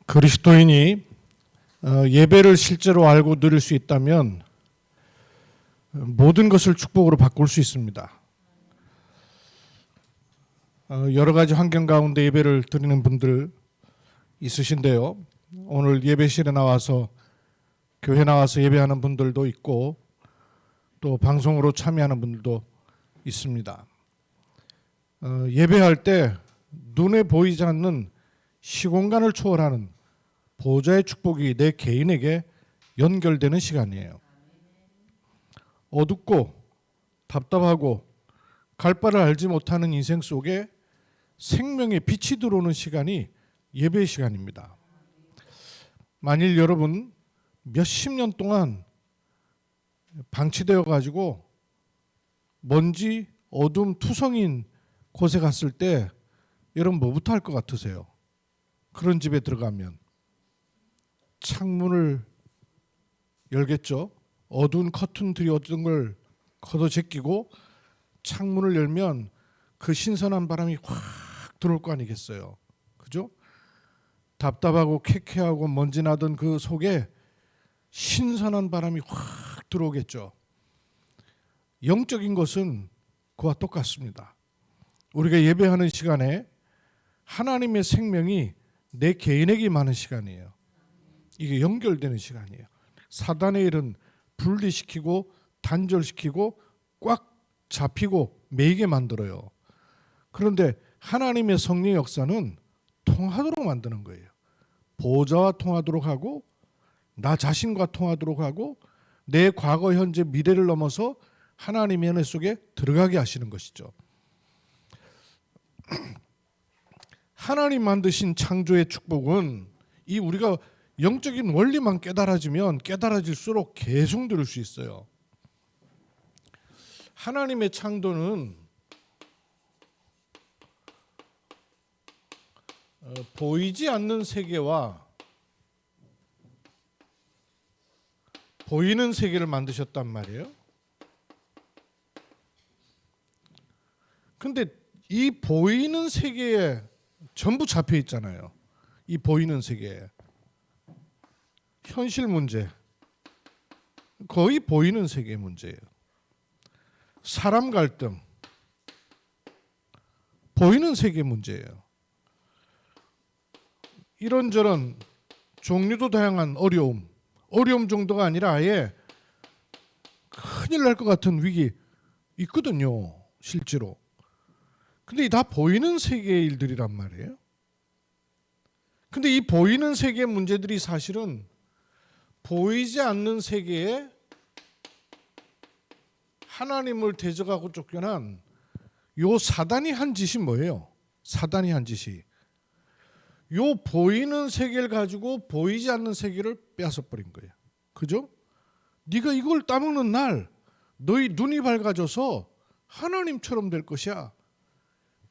그리스도인이 예배를 실제로 알고 누릴 수 있다면 모든 것을 축복으로 바꿀 수 있습니다. 여러 가지 환경 가운데 예배를 드리는 분들 있으신데요. 오늘 예배실에 나와서 교회 나와서 예배하는 분들도 있고 또 방송으로 참여하는 분들도 있습니다. 예배할 때 눈에 보이지 않는 시공간을 초월하는 보좌의 축복이 내 개인에게 연결되는 시간이에요. 어둡고 답답하고 갈 바를 알지 못하는 인생 속에 생명의 빛이 들어오는 시간이 예배 시간입니다. 만일 여러분 몇십 년 동안 방치되어 가지고 먼지 어둠 투성인 곳에 갔을 때 여러분 뭐부터 할 것 같으세요? 그런 집에 들어가면 창문을 열겠죠. 어두운 커튼들이 어떤 걸 걷어 제끼고 창문을 열면 그 신선한 바람이 확 들어올 거 아니겠어요. 그죠? 답답하고 쾌쾌하고 먼지 나던 그 속에 신선한 바람이 확 들어오겠죠. 영적인 것은 그와 똑같습니다. 우리가 예배하는 시간에 하나님의 생명이 내 개인에게 임하는 시간이에요. 이게 연결되는 시간이에요. 사단의 일은 분리시키고 단절시키고 꽉 잡히고 매이게 만들어요. 그런데 하나님의 성령의 역사는 통하도록 만드는 거예요. 보좌와 통하도록 하고 나 자신과 통하도록 하고 내 과거, 현재, 미래를 넘어서 하나님의 은혜 속에 들어가게 하시는 것이죠. 하나님 만드신 창조의 축복은 이 우리가 영적인 원리만 깨달아지면 깨달아질수록 계속 들을 수 있어요. 하나님의 창조는 보이지 않는 세계와 보이는 세계를 만드셨단 말이에요. 근데 이 보이는 세계에 전부 잡혀 있잖아요. 이 보이는 세계에 현실 문제, 거의 보이는 세계 문제예요. 사람 갈등, 보이는 세계 문제예요. 이런저런 종류도 다양한 어려움 정도가 아니라 아예 큰일 날 것 같은 위기 있거든요, 실제로. 근데 이 다 보이는 세계의 일들이란 말이에요. 근데 이 보이는 세계의 문제들이 사실은 보이지 않는 세계에 하나님을 대적하고 쫓겨난 요 사단이 한 짓이 뭐예요? 사단이 한 짓이 요 보이는 세계를 가지고 보이지 않는 세계를 빼앗아버린 거예요. 그죠? 네가 이걸 따먹는 날 너희 눈이 밝아져서 하나님처럼 될 것이야.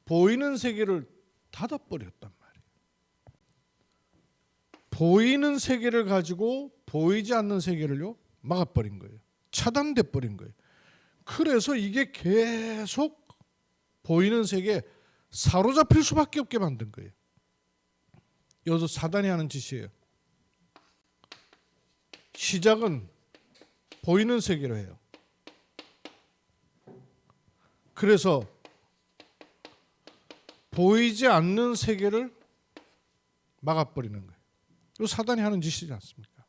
보이는 세계를 닫아버렸단 말이에요. 보이는 세계를 가지고 보이지 않는 세계를요 막아버린 거예요. 차단돼 버린 거예요. 그래서 이게 계속 보이는 세계에 사로잡힐 수밖에 없게 만든 거예요. 이것도 사단이 하는 짓이에요. 시작은 보이는 세계로 해요. 그래서 보이지 않는 세계를 막아버리는 거예요. 이거 사단이 하는 짓이지 않습니까?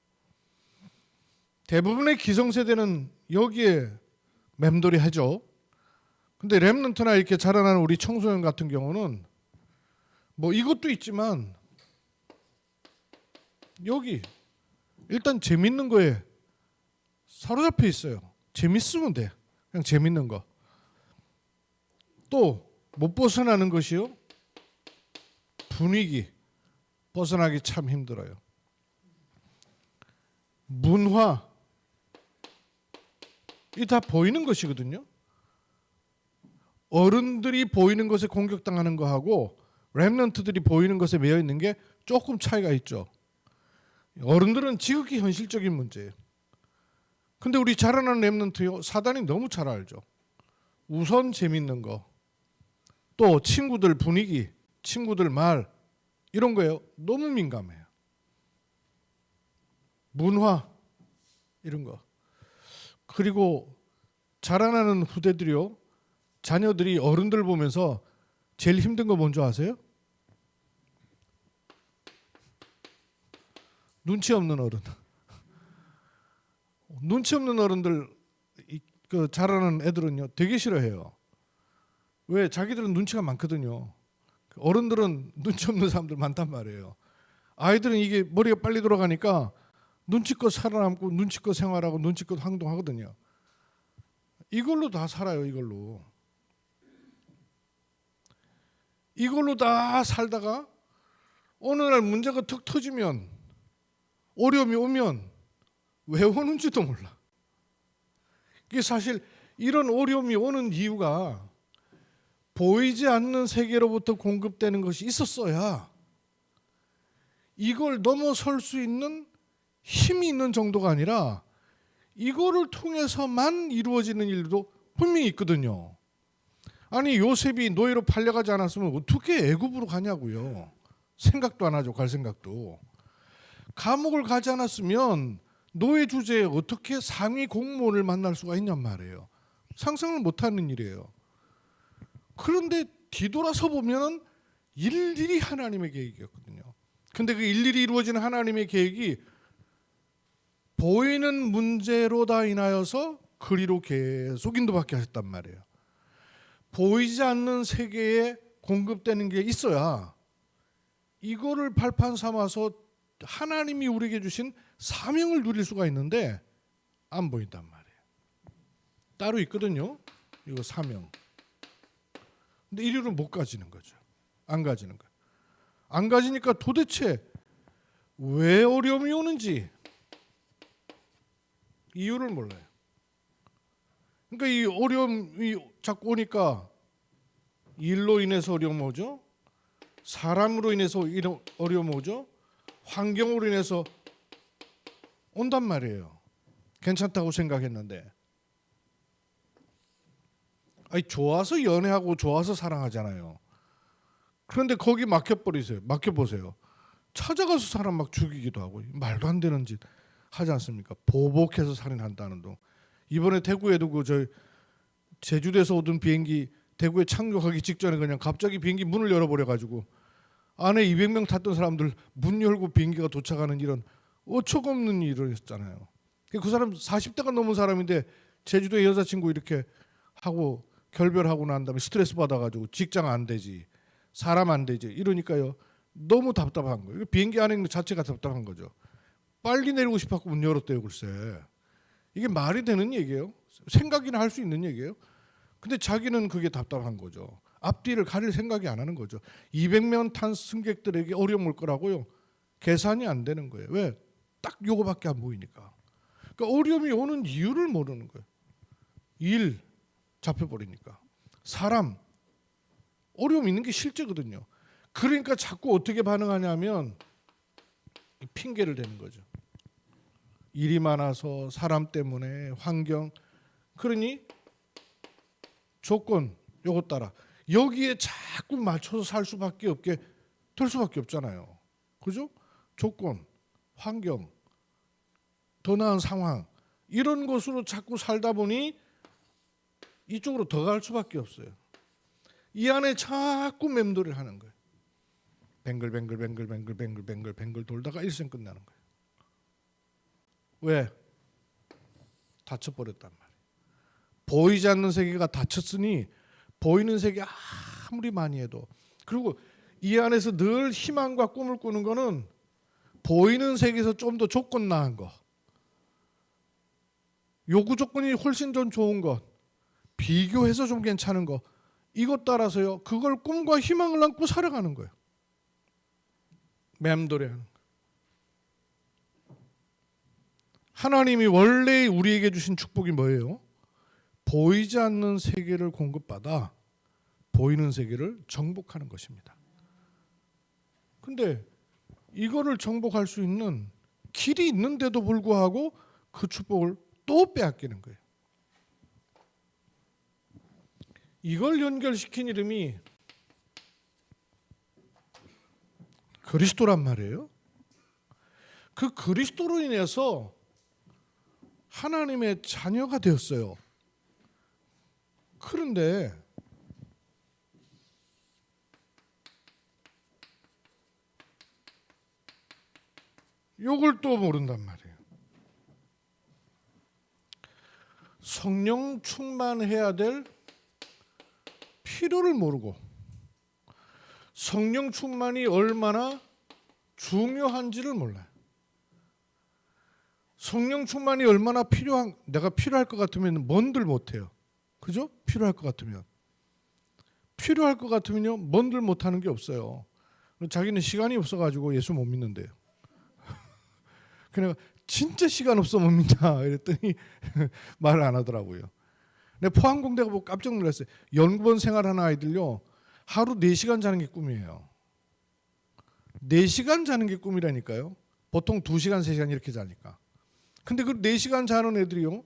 대부분의 기성세대는 여기에 맴돌이 하죠. 근데 렘넌트나 이렇게 자라나는 우리 청소년 같은 경우는 뭐 이것도 있지만 여기 일단 재밌는 거에 사로잡혀 있어요. 재밌으면 돼. 그냥 재밌는 거. 또 못 벗어나는 것이요. 분위기. 벗어나기 참 힘들어요. 문화. 이 다 보이는 것이거든요. 어른들이 보이는 것에 공격당하는 거하고 렘넌트들이 보이는 것에 매여 있는 게 조금 차이가 있죠. 어른들은 지극히 현실적인 문제예요. 근데 우리 자라나는 렘넌트요, 사단이 너무 잘 알죠. 우선 재밌는 거, 또 친구들 분위기, 친구들 말 이런 거예요. 너무 민감해요. 문화 이런 거. 그리고 자라나는 후대들이요. 자녀들이 어른들 보면서 제일 힘든 거 뭔지 아세요? 눈치 없는 어른. 눈치 없는 어른들 그 자라는 애들은요 되게 싫어해요. 왜? 자기들은 눈치가 많거든요. 어른들은 눈치 없는 사람들 많단 말이에요. 아이들은 이게 머리가 빨리 돌아가니까 눈치껏 살아남고 눈치껏 생활하고 눈치껏 행동하거든요. 이걸로 다 살아요. 이걸로 다 살다가 어느 날 문제가 툭 터지면 어려움이 오면 왜 오는지도 몰라. 이게 사실 이런 어려움이 오는 이유가 보이지 않는 세계로부터 공급되는 것이 있었어야 이걸 넘어설 수 있는 힘이 있는 정도가 아니라 이거를 통해서만 이루어지는 일도 분명히 있거든요. 아니 요셉이 노예로 팔려가지 않았으면 어떻게 애굽으로 가냐고요. 생각도 안 하죠. 갈 생각도. 감옥을 가지 않았으면 노예 주제에 어떻게 상위 공무원을 만날 수가 있냔 말이에요. 상상을 못하는 일이에요. 그런데 뒤돌아서 보면 일일이 하나님의 계획이었거든요. 근데 그 일일이 이루어지는 하나님의 계획이 보이는 문제로 인하여서 그리로 계속 인도받게 하셨단 말이에요. 보이지 않는 세계에 공급되는 게 있어야 이거를 발판 삼아서 하나님이 우리에게 주신 사명을 누릴 수가 있는데 안 보인단 말이에요. 따로 있거든요. 이거 사명. 근데 이리로 못 가지는 거죠. 안 가지는 거예요. 안 가지니까 도대체 왜 어려움이 오는지 이유를 몰라요. 그러니까 이 어려움이 자꾸 오니까 일로 인해서 어려움 오죠. 사람으로 인해서 어려움 오죠. 환경으로 인해서 온단 말이에요. 괜찮다고 생각했는데. 아니 좋아서 연애하고 좋아서 사랑하잖아요. 그런데 거기 맡겨보세요. 찾아가서 사람 막 죽이기도 하고 말도 안 되는 짓 하지 않습니까? 보복해서 살인한다는 둥. 이번에 대구에도 저 제주도에서 오던 비행기 대구에 착륙하기 직전에 그냥 갑자기 비행기 문을 열어버려가지고 안에 200명 탔던 사람들 문 열고 비행기가 도착하는 이런 어처구니없는 일을 했잖아요. 그 사람 40대가 넘은 사람인데 제주도에 여자친구 이렇게 하고 결별하고 난 다음에 스트레스 받아가지고 직장 안 되지, 사람 안 되지 이러니까요. 너무 답답한 거예요. 비행기 안에 있는 것 자체가 답답한 거죠. 빨리 내리고 싶었고 문 열었대요. 글쎄. 이게 말이 되는 얘기예요? 생각이나 할 수 있는 얘기예요? 근데 자기는 그게 답답한 거죠. 앞뒤를 가릴 생각이 안 하는 거죠. 200명 탄 승객들에게 어려움 올 거라고요. 계산이 안 되는 거예요. 왜? 딱 요거밖에 안 보이니까. 그러니까 어려움이 오는 이유를 모르는 거예요. 일 잡혀버리니까. 사람 어려움 있는 게 실제거든요. 그러니까 자꾸 어떻게 반응하냐면 핑계를 대는 거죠. 일이 많아서 사람 때문에 환경 그러니 조건 요거 따라 여기에 자꾸 맞춰서 살 수밖에 없게 될 수밖에 없잖아요. 그죠? 조건, 환경, 더 나은 상황 이런 것으로 자꾸 살다 보니 이쪽으로 더 갈 수밖에 없어요. 이 안에 자꾸 맴돌이를 하는 거예요. 뱅글 돌다가 일생 끝나는 거예요. 왜? 닫혀버렸단 말이에요. 보이지 않는 세계가 닫혔으니 보이는 세계 아무리 많이 해도 그리고 이 안에서 늘 희망과 꿈을 꾸는 거는 보이는 세계에서 좀 더 조건 나은 거 요구 조건이 훨씬 좀 좋은 것 비교해서 좀 괜찮은 거 이것 따라서요 그걸 꿈과 희망을 안고 살아가는 거예요. 맴돌이하는 거예요. 하나님이 원래 우리에게 주신 축복이 뭐예요? 보이지 않는 세계를 공급받아 보이는 세계를 정복하는 것입니다. 근데 이거를 정복할 수 있는 길이 있는데도 불구하고 그 축복을 또 빼앗기는 거예요. 이걸 연결시킨 이름이 그리스도란 말이에요. 그 그리스도로 인해서 하나님의 자녀가 되었어요. 그런데 요걸 또 모른단 말이에요. 성령 충만해야 될 필요를 모르고 성령 충만이 얼마나 중요한지를 몰라요. 성령 충만이 얼마나 내가 필요할 것 같으면 뭔들 못해요. 그죠? 필요할 것 같으면요 뭔들 못하는 게 없어요. 자기는 시간이 없어가지고 예수 못 믿는데요. 그냥 진짜 시간 없어 못 믿냐 이랬더니 말을 안 하더라고요. 내가 포항공대 가보고 깜짝 놀랐어요. 연구원 생활하는 아이들요 하루 4시간 자는 게 꿈이에요. 4시간 자는 게 꿈이라니까요. 보통 2시간 3시간 이렇게 자니까. 근데 그 4시간 자는 애들이요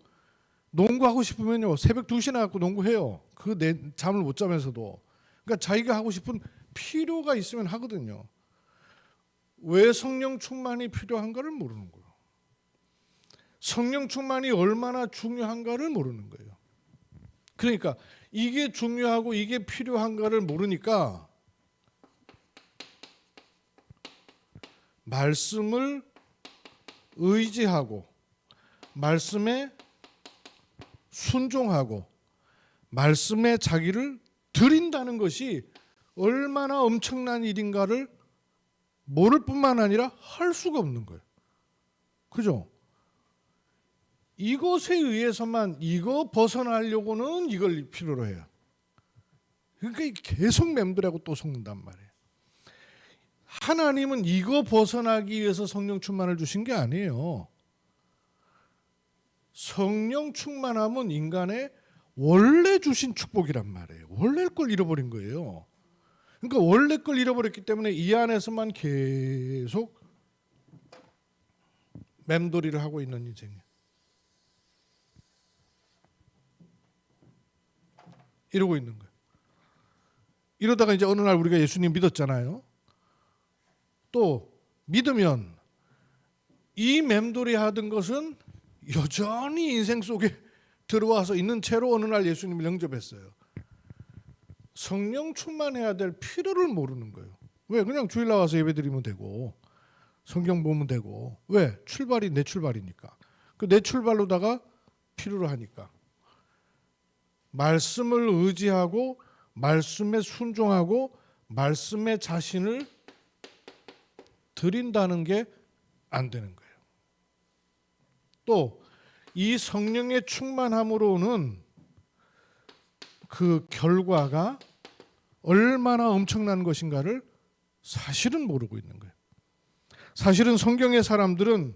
농구하고 싶으면요 새벽 2시나 갖고 농구해요. 그 잠을 못 자면서도. 그러니까 자기가 하고 싶은 필요가 있으면 하거든요. 왜 성령 충만이 필요한가를 모르는 거예요. 성령 충만이 얼마나 중요한가를 모르는 거예요. 그러니까 이게 중요하고 이게 필요한가를 모르니까 말씀을 의지하고 말씀에 순종하고 말씀에 자기를 드린다는 것이 얼마나 엄청난 일인가를 모를 뿐만 아니라 할 수가 없는 거예요. 그죠? 이것에 의해서만 이거 벗어나려고는 이걸 필요로 해요. 그러니까 계속 맴돌하고 또 속는단 말이에요. 하나님은 이거 벗어나기 위해서 성령 충만을 주신 게 아니에요. 성령 충만함은 인간의 원래 주신 축복이란 말이에요. 원래 걸 잃어버린 거예요. 그러니까 원래 걸 잃어버렸기 때문에 이 안에서만 계속 맴돌이를 하고 있는 인생이에요. 이러고 있는 거예요. 이러다가 이제 어느 날 우리가 예수님 믿었잖아요. 또 믿으면 이 맴돌이 하던 것은 여전히 인생 속에 들어와서 있는 채로 어느 날 예수님을 영접했어요. 성령 충만해야 될 필요를 모르는 거예요. 왜? 그냥 주일 나와서 예배드리면 되고 성경 보면 되고. 왜? 출발이 내 출발이니까. 그 내 출발로다가 필요로 하니까. 말씀을 의지하고 말씀에 순종하고 말씀에 자신을 드린다는 게 안 되는 거예요. 또 이 성령의 충만함으로는 그 결과가 얼마나 엄청난 것인가를 사실은 모르고 있는 거예요. 사실은 성경의 사람들은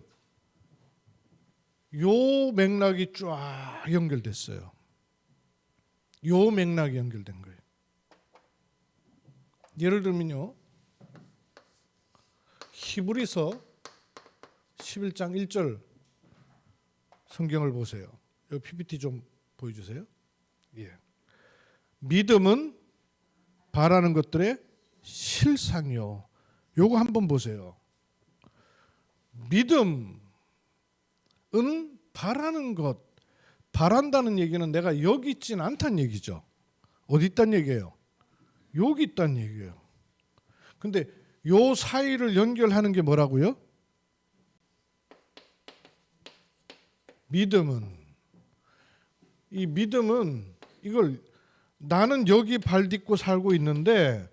요 맥락이 쫙 연결됐어요. 요 맥락이 연결된 거예요. 예를 들면요. 히브리서 11장 1절 성경을 보세요. 이 PPT 좀 보여주세요. 예. 믿음은 바라는 것들의 실상이요. 요거 한번 보세요. 믿음은 바라는 것, 바란다는 얘기는 내가 여기 있진 않다는 얘기죠. 어디 있다는 얘기예요? 여기 있다는 얘기예요. 근데 요 사이를 연결하는 게 뭐라고요? 믿음은 이걸 나는 여기 발 딛고 살고 있는데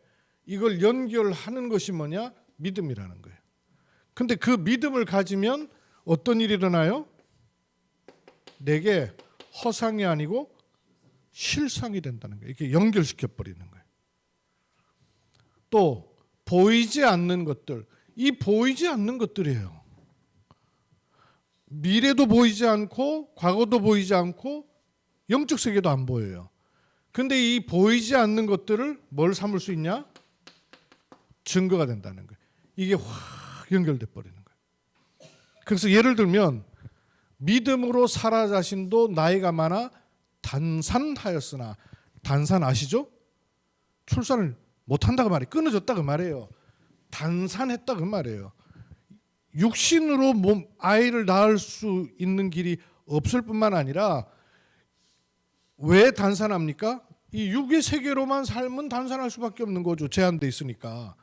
이걸 연결하는 것이 뭐냐? 믿음이라는 거예요. 근데 그 믿음을 가지면 어떤 일이 일어나요? 내게 허상이 아니고 실상이 된다는 거예요. 이렇게 연결시켜 버리는 거예요. 또 보이지 않는 것들, 이 보이지 않는 것들이에요. 미래도 보이지 않고 과거도 보이지 않고 영적 세계도 안 보여요. 근데 이 보이지 않는 것들을 뭘 삼을 수 있냐? 증거가 된다는 거예요. 이게 확 연결돼 버리는 거예요. 그래서 예를 들면 믿음으로 사라 자신도 나이가 많아 단산하였으나, 단산 아시죠? 출산을 못한다고 말이에요. 끊어졌다 그 말이에요. 단산했다 그 말이에요. 육신으로 아이를 낳을 수 있는 길이 없을 뿐만 아니라 왜 단산합니까? 이 육의 세계로만 살면 단산할 수밖에 없는 거죠. 제한돼 있으니까.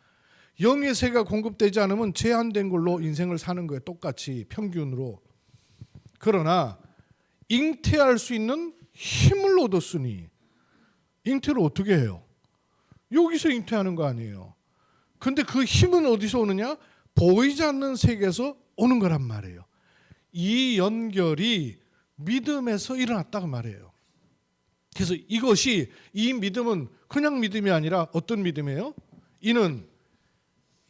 영의 세계가 공급되지 않으면 제한된 걸로 인생을 사는 거예요. 똑같이 평균으로. 그러나 잉태할 수 있는 힘을 얻었으니 잉태를 어떻게 해요? 여기서 잉태하는 거 아니에요. 근데 그 힘은 어디서 오느냐? 보이지 않는 세계에서 오는 거란 말이에요. 이 연결이 믿음에서 일어났다고 말해요. 그래서 이 믿음은 그냥 믿음이 아니라 어떤 믿음이에요? 이는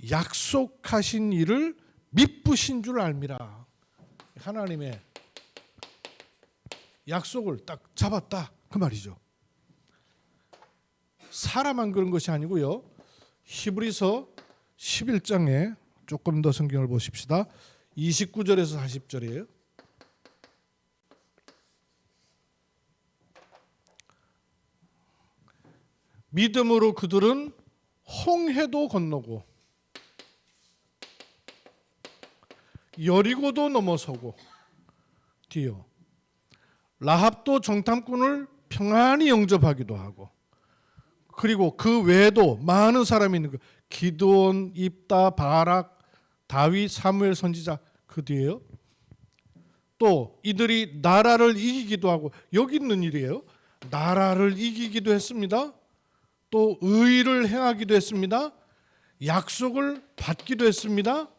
약속하신 일을 미쁘신 줄 알미라. 하나님의 약속을 딱 잡았다 그 말이죠. 사람만 그런 것이 아니고요. 히브리서 11장에 조금 더 성경을 보십시다. 29절에서 40절이에요. 믿음으로 그들은 홍해도 건너고 여리고도 넘어서고 뒤요. 라합도 정탐꾼을 평안히 영접하기도 하고 그리고 그 외에도 많은 사람이 있는 거예요. 기드온, 입다, 바락, 다윗, 사무엘 선지자 그 뒤에요. 또 이들이 나라를 이기기도 하고 여기 있는 일이에요. 나라를 이기기도 했습니다. 또 의를 행하기도 했습니다. 약속을 받기도 했습니다.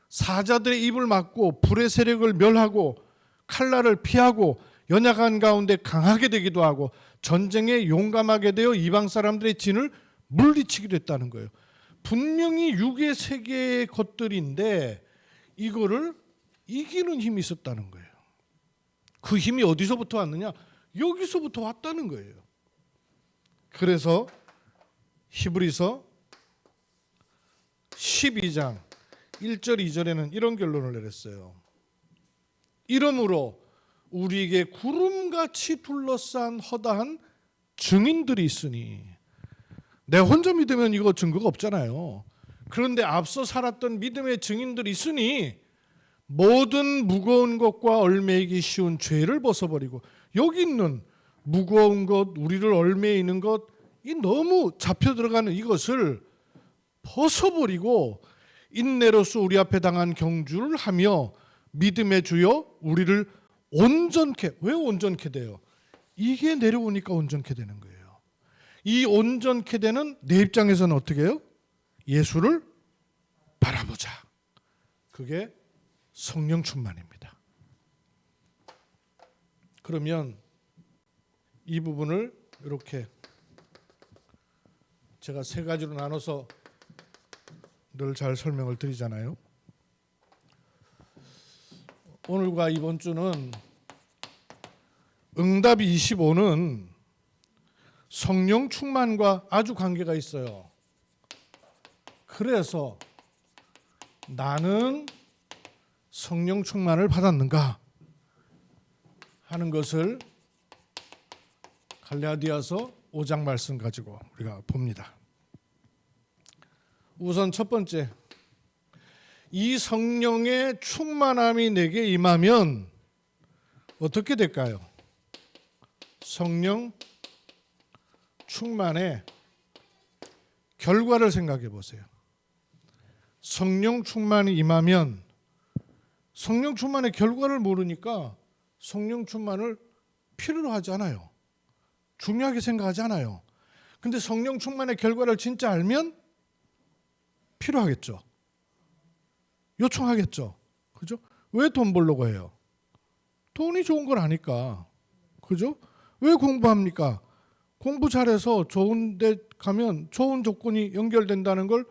사자들의 입을 막고 불의 세력을 멸하고 칼날을 피하고 연약한 가운데 강하게 되기도 하고 전쟁에 용감하게 되어 이방 사람들의 진을 물리치기도 했다는 거예요. 분명히 육의 세계의 것들인데 이거를 이기는 힘이 있었다는 거예요. 그 힘이 어디서부터 왔느냐? 여기서부터 왔다는 거예요. 그래서 히브리서 12장 1절 2절에는 이런 결론을 내렸어요. 이러므로 우리에게 구름같이 둘러싼 허다한 증인들이 있으니 내 혼자 믿으면 이거 증거가 없잖아요. 그런데 앞서 살았던 믿음의 증인들이 있으니 모든 무거운 것과 얽매이기 쉬운 죄를 벗어버리고 여기 있는 무거운 것, 우리를 얽매이는 것, 이 너무 잡혀 들어가는 이것을 벗어버리고 인내로서 우리 앞에 당한 경주를 하며 믿음의 주여 우리를 온전케, 왜 온전케 돼요? 이게 내려오니까 온전케 되는 거예요. 이 온전케 되는 내 입장에서는 어떻게 해요? 예수를 바라보자. 그게 성령 충만입니다. 그러면 이 부분을 이렇게 제가 세 가지로 나눠서 늘 잘 설명을 드리잖아요. 오늘과 이번 주는 응답 25는 성령 충만과 아주 관계가 있어요. 그래서 나는 성령 충만을 받았는가 하는 것을 갈라디아서 5장 말씀 가지고 우리가 봅니다. 우선 첫 번째, 이 성령의 충만함이 내게 임하면 어떻게 될까요? 성령 충만의 결과를 생각해 보세요. 성령 충만이 임하면 성령 충만의 결과를 모르니까 성령 충만을 필요로 하지 않아요. 중요하게 생각하지 않아요. 근데 성령 충만의 결과를 진짜 알면 필요하겠죠. 요청하겠죠. 그죠? 왜 돈 벌려고 해요? 돈이 좋은 걸 아니까. 그죠? 왜 공부합니까? 공부 잘해서 좋은 데 가면 좋은 조건이 연결된다는 걸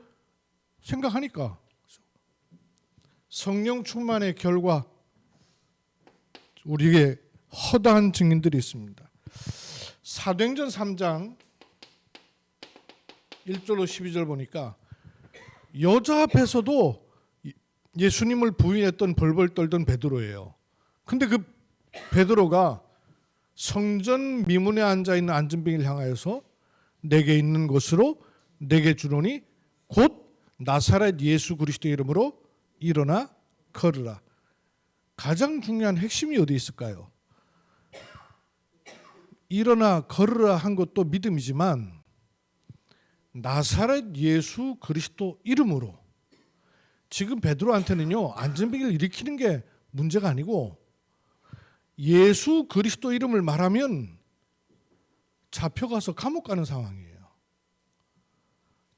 생각하니까. 성령 충만의 결과 우리에게 허다한 증인들이 있습니다. 사도행전 3장 1절로 12절 보니까 여자 앞에서도 예수님을 부인했던 벌벌 떨던 베드로예요. 근데 그 베드로가 성전 미문에 앉아있는 안전병을 향하여서 내게 있는 것으로 내게 주노니 곧 나사렛 예수 그리스도의 이름으로 일어나 걸으라. 가장 중요한 핵심이 어디 있을까요? 일어나 걸으라 한 것도 믿음이지만 나사렛 예수 그리스도 이름으로, 지금 베드로한테는요 안전병을 일으키는 게 문제가 아니고 예수 그리스도 이름을 말하면 잡혀가서 감옥 가는 상황이에요.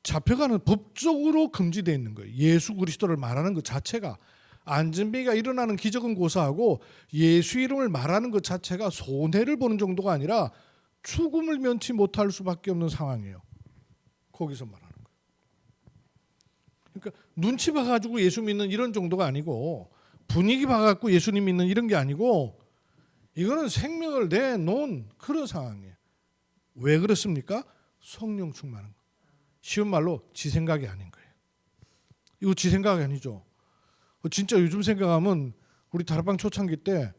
잡혀가는, 법적으로 금지되어 있는 거예요. 예수 그리스도를 말하는 것 자체가, 안전병이가 일어나는 기적은 고사하고 예수 이름을 말하는 것 자체가 손해를 보는 정도가 아니라 죽음을 면치 못할 수밖에 없는 상황이에요. 거기서 말하는 거예요. 그러니까 눈치 봐가지고 예수 믿는 이런 정도가 아니고, 분위기 봐갖고 예수님 믿는 이런 게 아니고, 이거는 생명을 내놓은 그런 상황이에요. 왜 그렇습니까? 성령 충만한 거. 쉬운 말로 지 생각이 아닌 거예요. 이거 지 생각이 아니죠. 진짜 요즘 생각하면 우리 다락방 초창기 때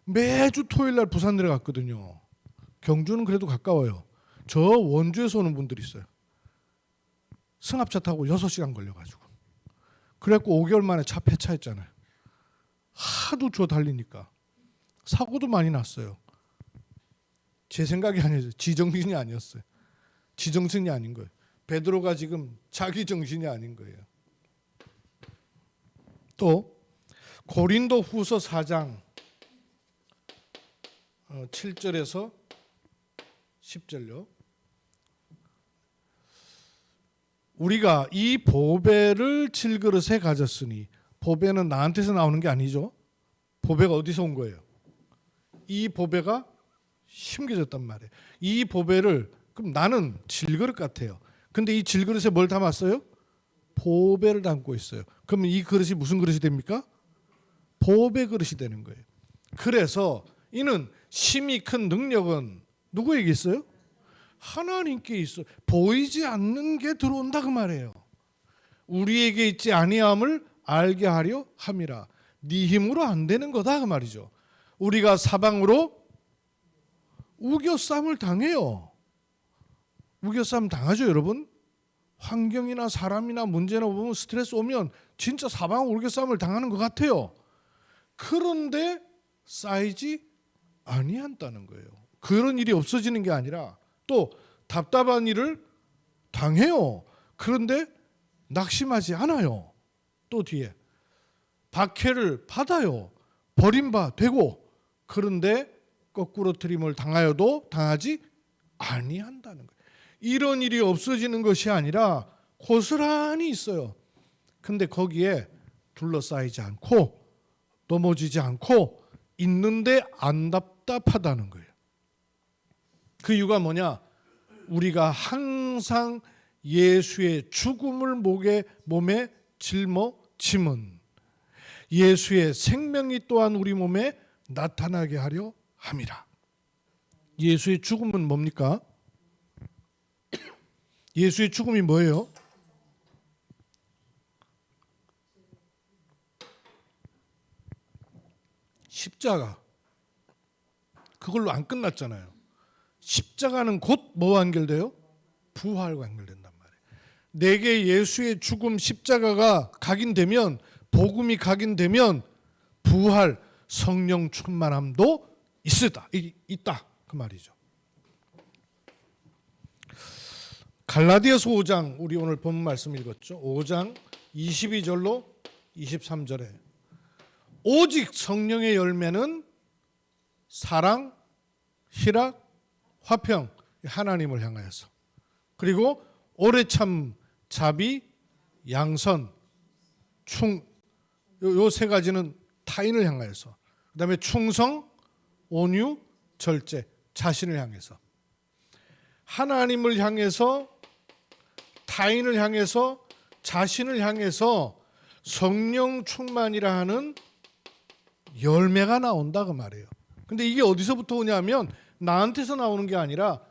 매주 토요일 날 부산 내려갔거든요. 경주는 그래도 가까워요. 저 원주에서 오는 분들이 있어요. 승합차 타고 6시간 걸려가지고. 그래갖고 5개월 만에 차 폐차했잖아요. 하도 저 달리니까. 사고도 많이 났어요. 제 생각이 아니었어요. 지정신이 아니었어요. 지정신이 아닌 거예요. 베드로가 지금 자기 정신이 아닌 거예요. 또 고린도 후서 4장 7절에서 10절요. 우리가 이 보배를 질그릇에 가졌으니, 보배는 나한테서 나오는 게 아니죠. 보배가 어디서 온 거예요? 이 보배가 심겨졌단 말이에요. 이 보배를, 그럼 나는 질그릇 같아요. 근데 이 질그릇에 뭘 담았어요? 보배를 담고 있어요. 그러면 이 그릇이 무슨 그릇이 됩니까? 보배 그릇이 되는 거예요. 그래서 이는 심히 큰 능력은 누구에게 있어요? 하나님께 있어. 보이지 않는 게 들어온다 그 말이에요. 우리에게 있지 아니함을 알게 하려 함이라. 네 힘으로 안 되는 거다 그 말이죠. 우리가 사방으로 우겨쌈을 당해요. 우겨쌈 당하죠 여러분. 환경이나 사람이나 문제나 보면 스트레스 오면 진짜 사방으로 우겨쌈을 당하는 것 같아요. 그런데 쌓이지 아니한다는 거예요. 그런 일이 없어지는 게 아니라 또 답답한 일을 당해요. 그런데 낙심하지 않아요. 또 뒤에 박해를 받아요. 버림받되고, 그런데 거꾸로 트림을 당하여도 당하지 아니한다는 거예요. 이런 일이 없어지는 것이 아니라 고스란히 있어요. 근데 거기에 둘러싸이지 않고 넘어지지 않고 있는데 안 답답하다는 거예요. 그 이유가 뭐냐? 우리가 항상 예수의 죽음을 몸에 짊어짐은 예수의 생명이 또한 우리 몸에 나타나게 하려 함이라. 예수의 죽음은 뭡니까? 예수의 죽음이 뭐예요? 십자가. 그걸로 안 끝났잖아요. 십자가는 곧 뭐와 연결돼요? 부활과 연결된단 말이에요. 내게 예수의 죽음, 십자가가 각인되면, 복음이 각인되면 부활, 성령 충만함도 있다 그 말이죠. 갈라디아서 5장, 우리 오늘 본문 말씀 읽었죠. 5장 22절로 23절에 오직 성령의 열매는 사랑, 희락, 화평, 하나님을 향하여서, 그리고 오래 참, 자비, 양선, 요 세 가지는 타인을 향하여서, 그 다음에 충성, 온유, 절제, 자신을 향해서. 하나님을 향해서, 타인을 향해서, 자신을 향해서 성령 충만이라 하는 열매가 나온다 그 말이에요. 근데 이게 어디서부터 오냐면 나한테서 나오는 게 아니라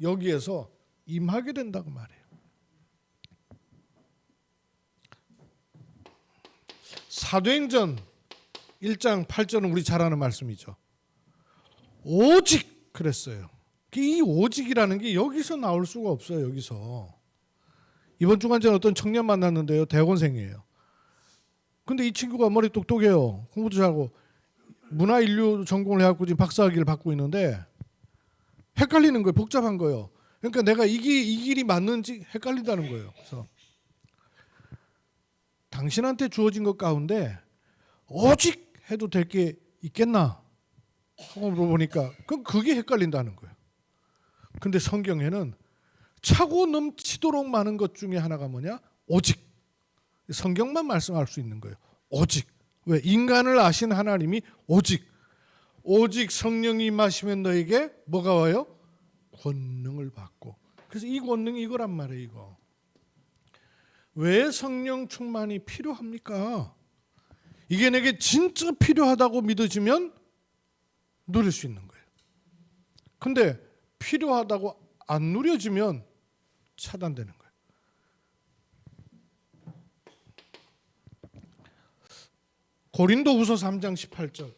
여기에서 임하게 된다 그 말이에요. 사도행전 1장 8절은 우리 잘 아는 말씀이죠. 오직 그랬어요. 이 오직이라는 게 여기서 나올 수가 없어요. 여기서. 이번 주간 전 어떤 청년 만났는데요. 대학원생이에요. 근데 이 친구가 머리 똑똑해요. 공부도 잘하고 문화인류 전공을 해갖고 지금 박사학위를 받고 있는데 헷갈리는 거예요. 복잡한 거예요. 그러니까 내가 이 길이 맞는지 헷갈린다는 거예요. 그래서 당신한테 주어진 것 가운데 오직 해도 될 게 있겠나 하고 물어보니까 그게 헷갈린다는 거예요. 근데 성경에는 차고 넘치도록 많은 것 중에 하나가 뭐냐? 오직. 성경만 말씀할 수 있는 거예요. 오직. 왜? 인간을 아신 하나님이 오직 성령이 임하시면 너에게 뭐가 와요? 권능을 받고. 그래서 이 권능이 이거란 말이에요. 이거. 왜 성령 충만이 필요합니까? 이게 내게 진짜 필요하다고 믿어지면 누릴 수 있는 거예요. 근데 필요하다고 안 누려지면 차단되는 거예요. 고린도후서 3장 18절.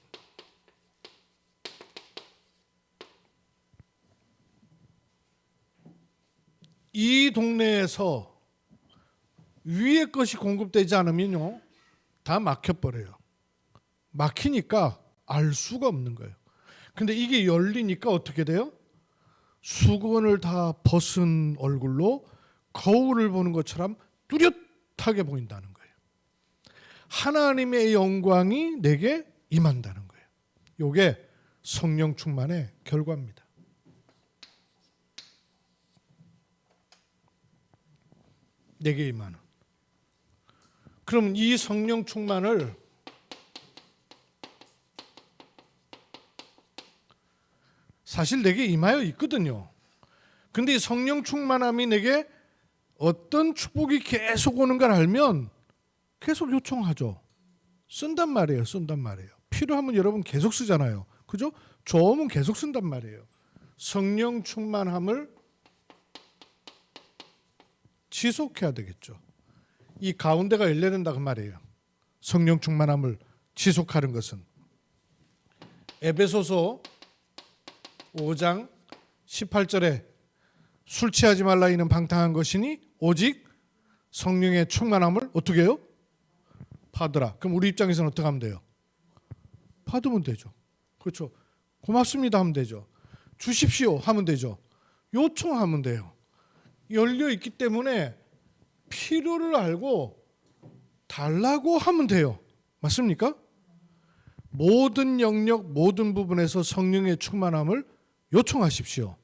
이 동네에서 위의 것이 공급되지 않으면요, 다 막혀버려요. 막히니까 알 수가 없는 거예요. 근데 이게 열리니까 어떻게 돼요? 수건을 다 벗은 얼굴로 거울을 보는 것처럼 뚜렷하게 보인다는 거예요. 하나님의 영광이 내게 임한다는 거예요. 이게 성령 충만의 결과입니다. 내게 임하는. 그럼 이 성령 충만을 사실 내게 임하여 있거든요. 근데 이 성령 충만함이 내게 어떤 축복이 계속 오는 걸 알면 계속 요청하죠. 쓴단 말이에요. 필요하면 여러분 계속 쓰잖아요. 그죠? 좋으면 계속 쓴단 말이에요. 성령 충만함을 지속해야 되겠죠. 이 가운데가 열려야 된다 그 말이에요. 성령 충만함을 지속하는 것은 에베소서 5장 18절에 술 취하지 말라 이는 방탕한 것이니 오직 성령의 충만함을 어떻게 해요? 받으라. 그럼 우리 입장에서는 어떻게 하면 돼요? 받으면 되죠. 그렇죠. 고맙습니다 하면 되죠. 주십시오 하면 되죠. 요청하면 돼요. 열려 있기 때문에 필요를 알고 달라고 하면 돼요. 맞습니까? 모든 영역, 모든 부분에서 성령의 충만함을 요청하십시오.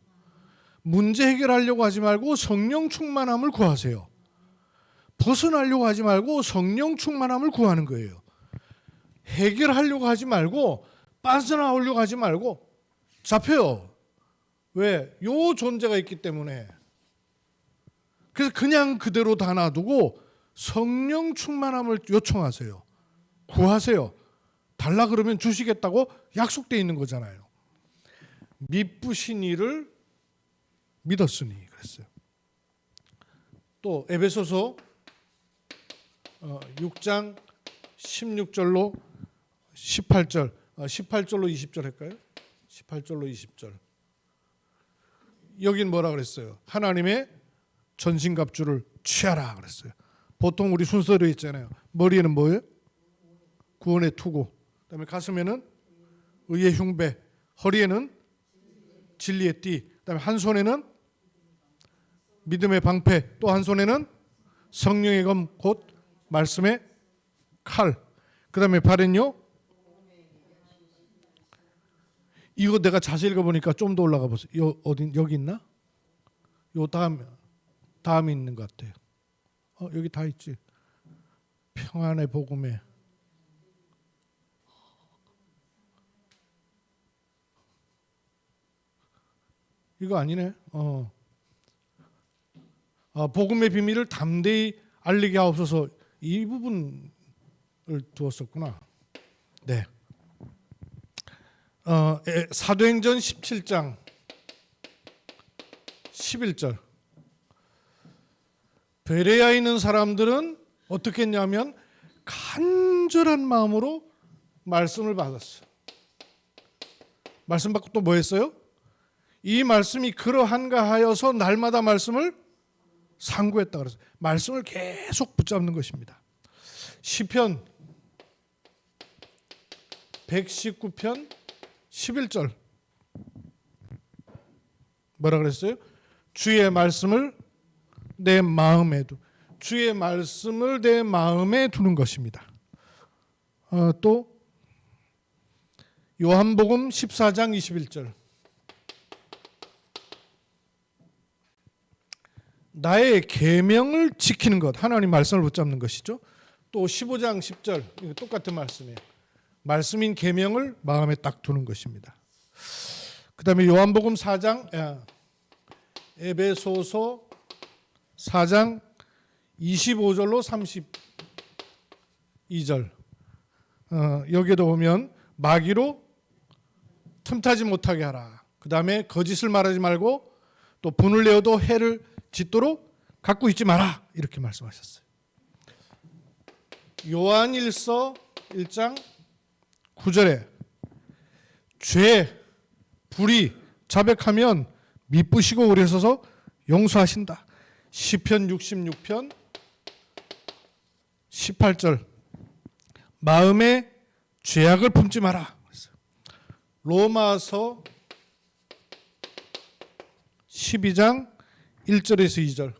문제 해결하려고 하지 말고 성령 충만함을 구하세요. 벗어나려고 하지 말고 성령 충만함을 구하는 거예요. 해결하려고 하지 말고 빠져나오려고 하지 말고 잡혀요. 왜? 요 존재가 있기 때문에. 그래서 그냥 그대로 다 놔두고 성령 충만함을 요청하세요. 구하세요. 달라 그러면 주시겠다고 약속되어 있는 거잖아요. 미쁘신 이를 믿었으니 그랬어요. 또 에베소서 6장 16절로 18절 18절로 20절 할까요? 18절로 20절. 여긴 뭐라 그랬어요? 하나님의 전신갑주를 취하라 그랬어요. 보통 우리 순서로 있잖아요. 머리에는 뭐예요? 구원의 투구. 그다음에 가슴에는 의의 흉배, 허리에는 진리의 띠. 그다음에 한 손에는 믿음의 방패, 또 한 손에는 성령의 검, 곧 말씀의 칼. 그다음에 발은요. 이거 내가 자세히 읽어보니까 좀 더 올라가 보세요. 어디 여기 있나? 요 다음에 있는 것 같아요. 여기 다 있지. 평안의 복음에. 이거 아니네. 복음의 비밀을 담대히 알리게 하옵소서. 이 부분을 두었었구나. 네. 사도행전 17장 11절. 베레아에 있는 사람들은 어떻게 했냐면 간절한 마음으로 말씀을 받았어요. 말씀 받고 또 뭐 했어요? 이 말씀이 그러한가 하여서 날마다 말씀을 상고했다 그랬어요. 말씀을 계속 붙잡는 것입니다. 시편 119편 11절 뭐라 그랬어요? 주의 말씀을 내 마음에 주의 말씀을 내 마음에 두는 것입니다. 또 요한복음 14장 21절 나의 계명을 지키는 것, 하나님 말씀을 붙잡는 것이죠. 또 15장 10절 이거 똑같은 말씀이에요. 말씀인 계명을 마음에 딱 두는 것입니다. 그 다음에 요한복음 4장 에베소서 4장 25절로 32절 여기에도 보면 마귀로 틈타지 못하게 하라. 그 다음에 거짓을 말하지 말고 또 분을 내어도 해를 짓도록 갖고 있지 마라. 이렇게 말씀하셨어요. 요한일서 1장 9절에 죄, 불의, 자백하면 미쁘시고 오래 서서 용서하신다. 시편 66편 18절 마음에 죄악을 품지 마라. 로마서 12장 1절에서 2절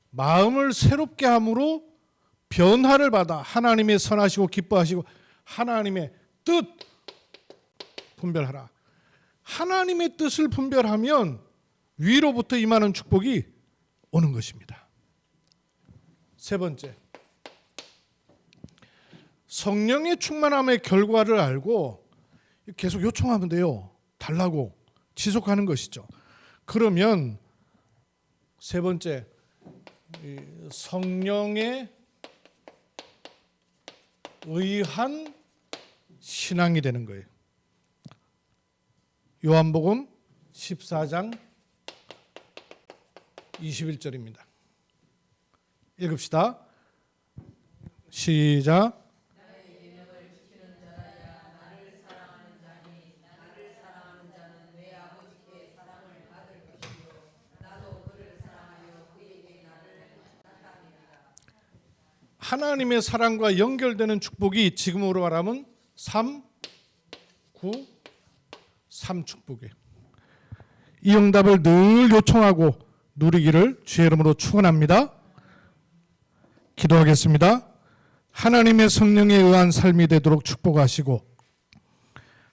마음을 새롭게 함으로 변화를 받아 하나님의 선하시고 기뻐하시고 하나님의 뜻 분별하라. 하나님의 뜻을 분별하면 위로부터 임하는 축복이 오는 것입니다. 세 번째, 성령의 충만함의 결과를 알고 계속 요청하면 돼요. 달라고 지속하는 것이죠. 그러면 세 번째, 성령에 의한 신앙이 되는 거예요. 요한복음 14장 21절입니다. 읽읍시다. 시작. 하나님의 사랑과 연결되는 축복이 지금으로 말하면 3, 9, 3 축복이에요. 이 응답을 늘 요청하고 누리기를 주의 이름으로 축원합니다. 기도하겠습니다. 하나님의 성령에 의한 삶이 되도록 축복하시고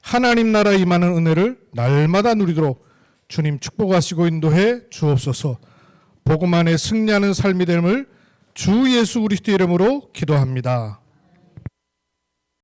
하나님 나라 임하는 은혜를 날마다 누리도록 주님 축복하시고 인도해 주옵소서. 복음 안에 승리하는 삶이 됨을 주 예수 그리스도 이름으로 기도합니다.